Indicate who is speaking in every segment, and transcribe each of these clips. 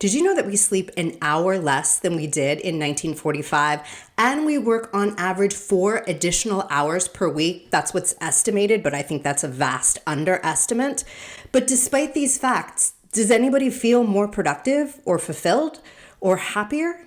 Speaker 1: Did you know that we sleep an hour less than we did in 1945? And we work on average 4 additional hours per week. That's what's estimated, but I think that's a vast underestimate. But despite these facts, does anybody feel more productive or fulfilled or happier?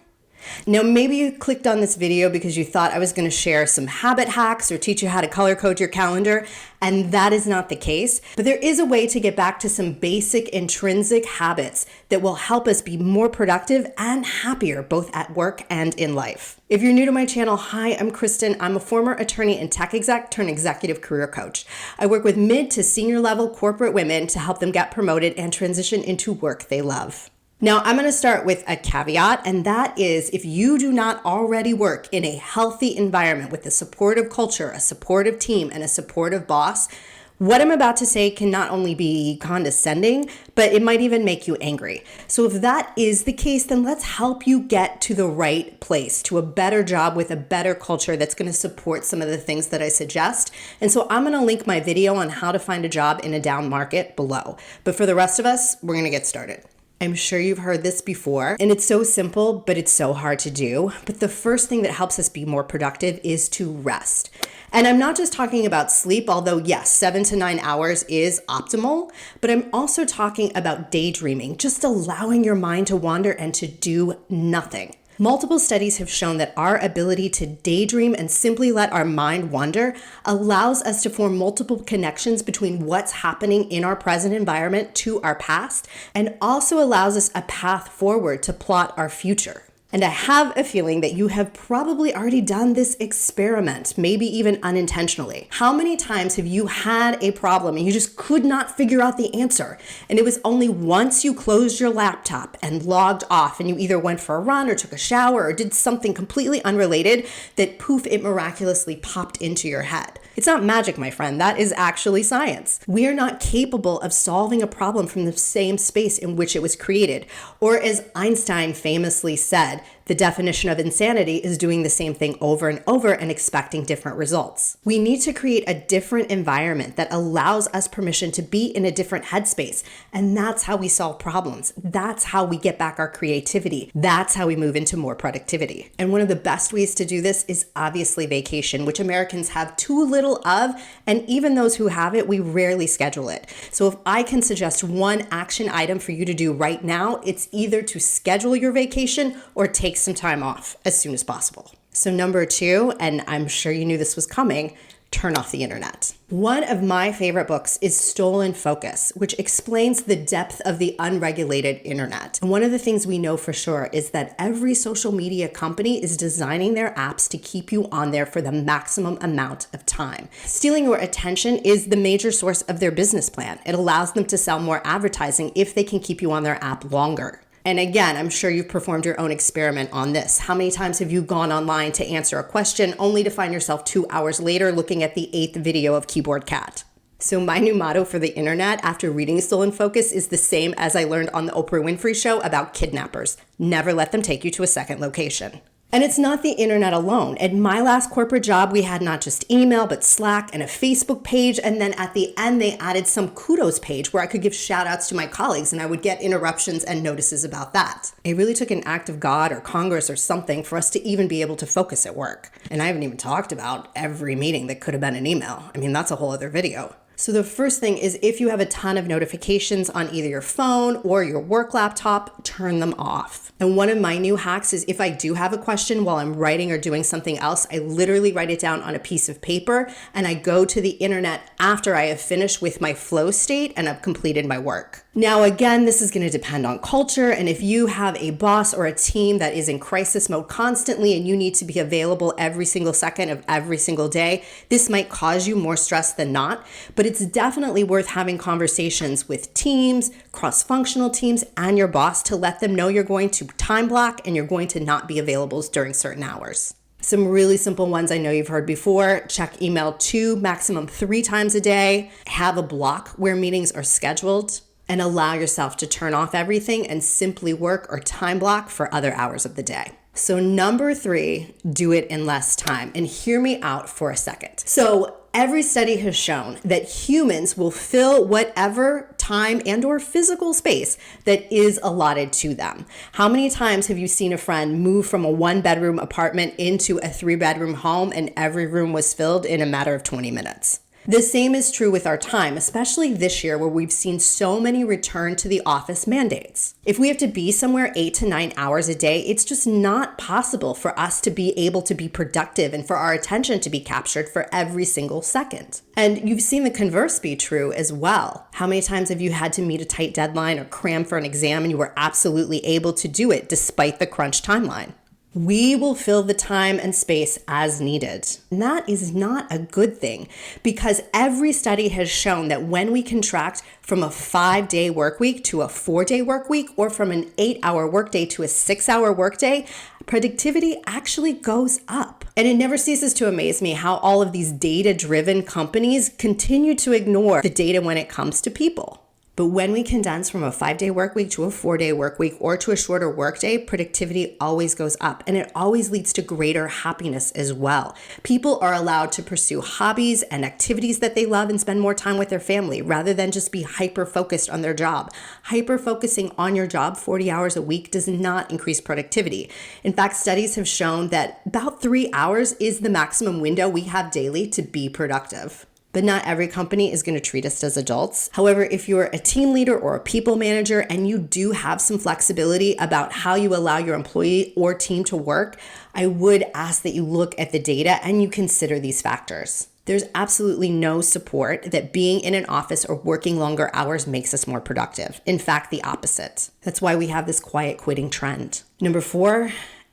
Speaker 1: Now, maybe you clicked on this video because you thought I was going to share some habit hacks or teach you how to color code your calendar, and that is not the case. But there is a way to get back to some basic intrinsic habits that will help us be more productive and happier, both at work and in life. If you're new to my channel, hi, I'm Kristen. I'm a former attorney and tech exec turned executive career coach. I work with mid to senior level corporate women to help them get promoted and transition into work they love. Now, I'm going to start with a caveat, and that is if you do not already work in a healthy environment with a supportive culture, a supportive team, and a supportive boss, what I'm about to say can not only be condescending, but it might even make you angry. So if that is the case, then let's help you get to the right place, to a better job with a better culture that's going to support some of the things that I suggest. And so I'm going to link my video on how to find a job in a down market below. But for the rest of us, we're going to get started. I'm sure you've heard this before, and it's so simple, but it's so hard to do. But the first thing that helps us be more productive is to rest. And I'm not just talking about sleep, although yes, 7 to 9 hours is optimal, but I'm also talking about daydreaming, just allowing your mind to wander and to do nothing. Multiple studies have shown that our ability to daydream and simply let our mind wander allows us to form multiple connections between what's happening in our present environment to our past, and also allows us a path forward to plot our future. And I have a feeling that you have probably already done this experiment, maybe even unintentionally. How many times have you had a problem and you just could not figure out the answer? And it was only once you closed your laptop and logged off and you either went for a run or took a shower or did something completely unrelated that poof, it miraculously popped into your head. It's not magic, my friend. That is actually science. We are not capable of solving a problem from the same space in which it was created. Or as Einstein famously said, the definition of insanity is doing the same thing over and over and expecting different results. We need to create a different environment that allows us permission to be in a different headspace. And that's how we solve problems. That's how we get back our creativity. That's how we move into more productivity. And one of the best ways to do this is obviously vacation, which Americans have too little of. And even those who have it, we rarely schedule it. So if I can suggest one action item for you to do right now, it's either to schedule your vacation or take some time off as soon as possible. So number 2, and I'm sure you knew this was coming, turn off the internet. One of my favorite books is Stolen Focus, which explains the depth of the unregulated internet. And one of the things we know for sure is that every social media company is designing their apps to keep you on there for the maximum amount of time. Stealing your attention is the major source of their business plan. It allows them to sell more advertising if they can keep you on their app longer. And again, I'm sure you've performed your own experiment on this. How many times have you gone online to answer a question only to find yourself 2 hours later looking at the 8th video of Keyboard Cat? So my new motto for the internet after reading Stolen Focus is the same as I learned on the Oprah Winfrey Show about kidnappers. Never let them take you to a second location. And it's not the internet alone. At my last corporate job, we had not just email, but Slack and a Facebook page. And then at the end, they added some kudos page where I could give shout outs to my colleagues and I would get interruptions and notices about that. It really took an act of God or Congress or something for us to even be able to focus at work. And I haven't even talked about every meeting that could have been an email. I mean, that's a whole other video. So the first thing is if you have a ton of notifications on either your phone or your work laptop, turn them off. And one of my new hacks is if I do have a question while I'm writing or doing something else, I literally write it down on a piece of paper and I go to the internet after I have finished with my flow state and I've completed my work. Now, again, this is going to depend on culture. And if you have a boss or a team that is in crisis mode constantly and you need to be available every single second of every single day, this might cause you more stress than not. But it's definitely worth having conversations with teams, cross-functional teams, and your boss to let them know you're going to time block and you're going to not be available during certain hours. Some really simple ones I know you've heard before. Check email 2, maximum 3 times a day. Have a block where meetings are scheduled. And allow yourself to turn off everything and simply work or time block for other hours of the day. So number 3, do it in less time. And hear me out for a second. So Every study has shown that humans will fill whatever time and or physical space that is allotted to them. How many times have you seen a friend move from a 1-bedroom apartment into a 3-bedroom home and every room was filled in a matter of 20 minutes? The same is true with our time, especially this year where we've seen so many return to the office mandates. If we have to be somewhere 8 to 9 hours a day, it's just not possible for us to be able to be productive and for our attention to be captured for every single second. And you've seen the converse be true as well. How many times have you had to meet a tight deadline or cram for an exam and you were absolutely able to do it despite the crunch timeline? We will fill the time and space as needed. And that is not a good thing because every study has shown that when we contract from a 5-day work week to a 4-day work week or from an 8-hour workday to a 6-hour workday, productivity actually goes up. And it never ceases to amaze me how all of these data-driven companies continue to ignore the data when it comes to people. But when we condense from a 5-day work week to a 4-day work week or to a shorter workday, productivity always goes up and it always leads to greater happiness as well. People are allowed to pursue hobbies and activities that they love and spend more time with their family rather than just be hyper-focused on their job. Hyper-focusing on your job 40 hours a week does not increase productivity. In fact, studies have shown that about 3 hours is the maximum window we have daily to be productive. But not every company is going to treat us as adults. However, if you're a team leader or a people manager and you do have some flexibility about how you allow your employee or team to work, I would ask that you look at the data and you consider these factors. There's absolutely no support that being in an office or working longer hours makes us more productive. In fact, the opposite. That's why we have this quiet quitting trend. Number 4,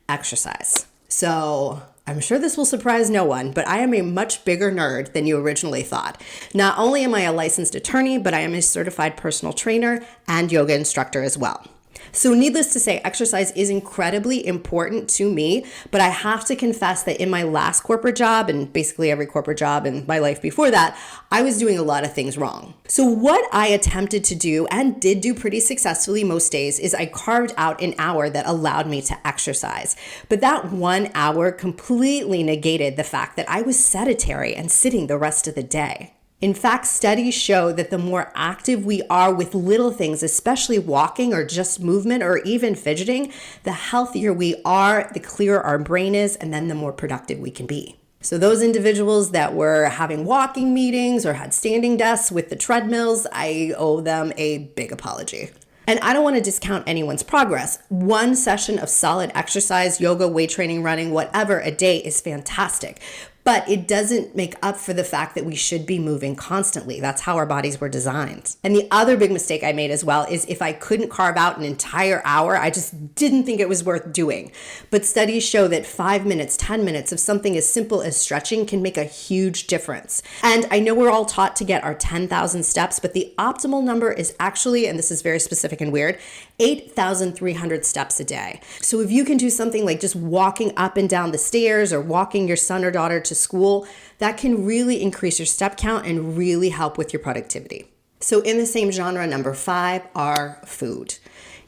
Speaker 1: exercise. So I'm sure this will surprise no one, but I am a much bigger nerd than you originally thought. Not only am I a licensed attorney, but I am a certified personal trainer and yoga instructor as well. So needless to say, exercise is incredibly important to me, but I have to confess that in my last corporate job and basically every corporate job in my life before that, I was doing a lot of things wrong. So what I attempted to do and did do pretty successfully most days is I carved out an hour that allowed me to exercise. But that 1 hour completely negated the fact that I was sedentary and sitting the rest of the day. In fact, studies show that the more active we are with little things, especially walking or just movement or even fidgeting, the healthier we are, the clearer our brain is, and then the more productive we can be. So those individuals that were having walking meetings or had standing desks with the treadmills, I owe them a big apology. And I don't want to discount anyone's progress. One session of solid exercise, yoga, weight training, running, whatever a day is fantastic. But it doesn't make up for the fact that we should be moving constantly. That's how our bodies were designed. And the other big mistake I made as well is if I couldn't carve out an entire hour, I just didn't think it was worth doing. But studies show that 5 minutes, 10 minutes of something as simple as stretching can make a huge difference. And I know we're all taught to get our 10,000 steps, but the optimal number is actually, and this is very specific and weird, 8,300 steps a day. So if you can do something like just walking up and down the stairs or walking your son or daughter to school, that can really increase your step count and really help with your productivity. So in the same genre, number 5 are food.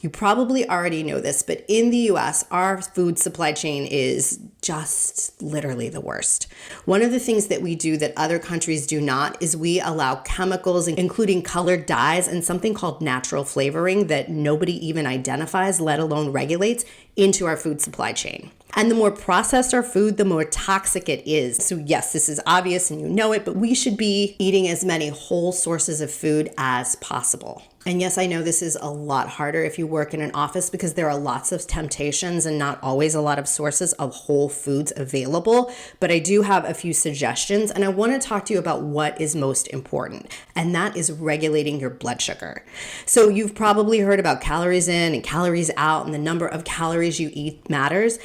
Speaker 1: You probably already know this, but in the US, our food supply chain is just literally the worst. One of the things that we do that other countries do not is we allow chemicals, including colored dyes and something called natural flavoring that nobody even identifies, let alone regulates, into our food supply chain. And the more processed our food, the more toxic it is. So yes, this is obvious and you know it, but we should be eating as many whole sources of food as possible. And yes, I know this is a lot harder if you work in an office because there are lots of temptations and not always a lot of sources of whole foods available. But I do have a few suggestions and I want to talk to you about what is most important. And that is regulating your blood sugar. So you've probably heard about calories in and calories out and the number of calories you eat matters.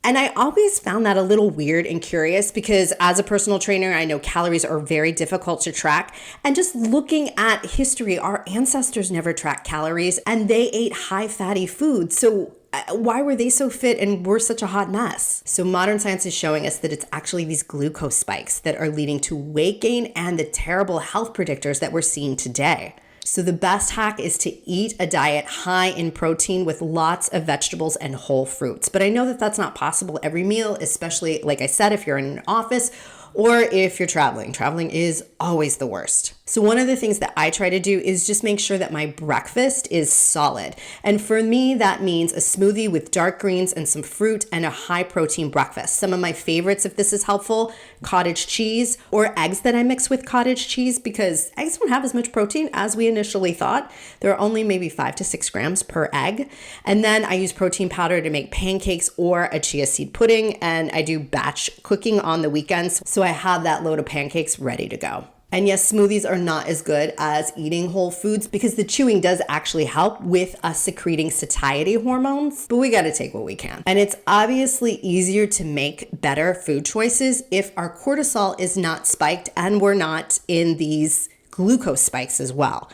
Speaker 1: And I always found that a little weird and curious because as a personal trainer, I know calories are very difficult to track. And just looking at history, our ancestors never tracked calories and they ate high fatty foods. So why were they so fit and we're such a hot mess? So modern science is showing us that it's actually these glucose spikes that are leading to weight gain and the terrible health predictors that we're seeing today. So the best hack is to eat a diet high in protein with lots of vegetables and whole fruits. But I know that that's not possible every meal, especially, like I said, if you're in an office or if you're traveling. Traveling is always the worst. So one of the things that I try to do is just make sure that my breakfast is solid. And for me, that means a smoothie with dark greens and some fruit and a high protein breakfast. Some of my favorites, if this is helpful, cottage cheese or eggs that I mix with cottage cheese, because eggs don't have as much protein as we initially thought. There are only maybe 5 to 6 grams per egg. And then I use protein powder to make pancakes or a chia seed pudding. And I do batch cooking on the weekends. So I have that load of pancakes ready to go. And yes, smoothies are not as good as eating whole foods because the chewing does actually help with us secreting satiety hormones, but we got to take what we can. And it's obviously easier to make better food choices if our cortisol is not spiked and we're not in these glucose spikes as well.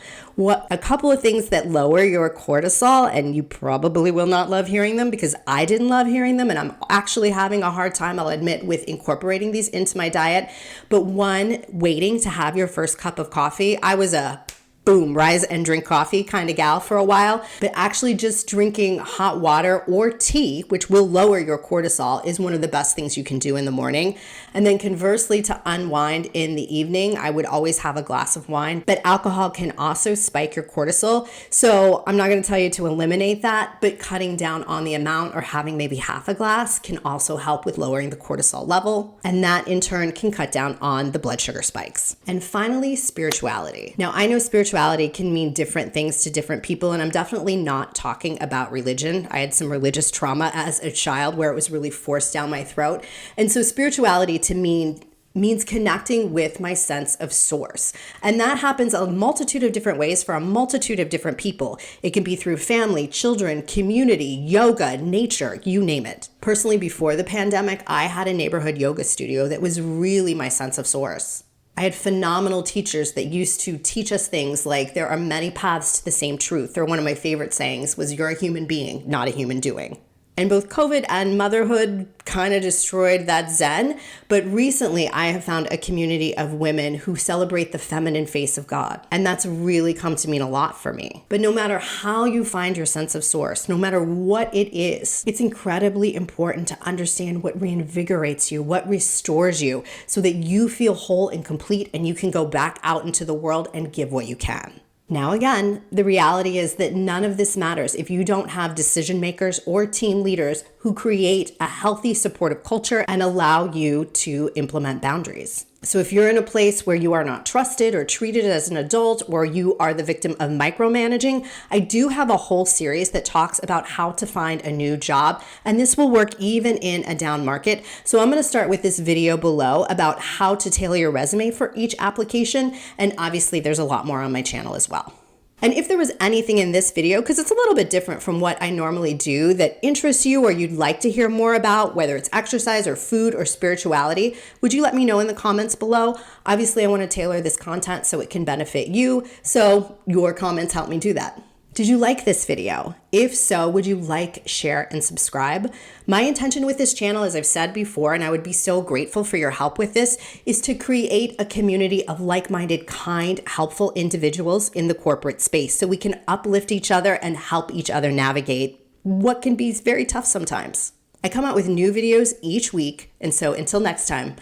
Speaker 1: A couple of things that lower your cortisol, and you probably will not love hearing them because I didn't love hearing them, and I'm actually having a hard time, I'll admit, with incorporating these into my diet. But one, waiting to have your first cup of coffee. I was a boom, rise and drink coffee kind of gal for a while, but actually just drinking hot water or tea, which will lower your cortisol, is one of the best things you can do in the morning. And then conversely, to unwind in the evening, I would always have a glass of wine, but alcohol can also spike your cortisol. So I'm not going to tell you to eliminate that, but cutting down on the amount or having maybe half a glass can also help with lowering the cortisol level. And that in turn can cut down on the blood sugar spikes. And finally, spirituality. Now, I know spirituality can mean different things to different people, and I'm definitely not talking about religion. I had some religious trauma as a child where it was really forced down my throat. And so spirituality to me means connecting with my sense of source. And that happens a multitude of different ways for a multitude of different people. It can be through family, children, community, yoga, nature, you name it. Personally, before the pandemic, I had a neighborhood yoga studio that was really my sense of source. I had phenomenal teachers that used to teach us things like there are many paths to the same truth. Or one of my favorite sayings was, you're a human being, not a human doing. And both COVID and motherhood kind of destroyed that zen. But recently I have found a community of women who celebrate the feminine face of God. And that's really come to mean a lot for me. But no matter how you find your sense of source, no matter what it is, it's incredibly important to understand what reinvigorates you, what restores you, so that you feel whole and complete and you can go back out into the world and give what you can. Now again, the reality is that none of this matters if you don't have decision makers or team leaders who create a healthy, supportive culture and allow you to implement boundaries. So if you're in a place where you are not trusted or treated as an adult, or you are the victim of micromanaging, I do have a whole series that talks about how to find a new job, and this will work even in a down market. So I'm going to start with this video below about how to tailor your resume for each application, and obviously there's a lot more on my channel as well. And if there was anything in this video, because it's a little bit different from what I normally do, that interests you or you'd like to hear more about, whether it's exercise or food or spirituality, would you let me know in the comments below? Obviously, I want to tailor this content so it can benefit you, so your comments help me do that. Did you like this video? If so, would you like, share, and subscribe? My intention with this channel, as I've said before, and I would be so grateful for your help with this, is to create a community of like-minded, kind, helpful individuals in the corporate space so we can uplift each other and help each other navigate what can be very tough sometimes. I come out with new videos each week, and so until next time,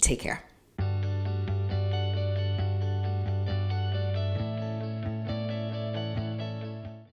Speaker 1: take care.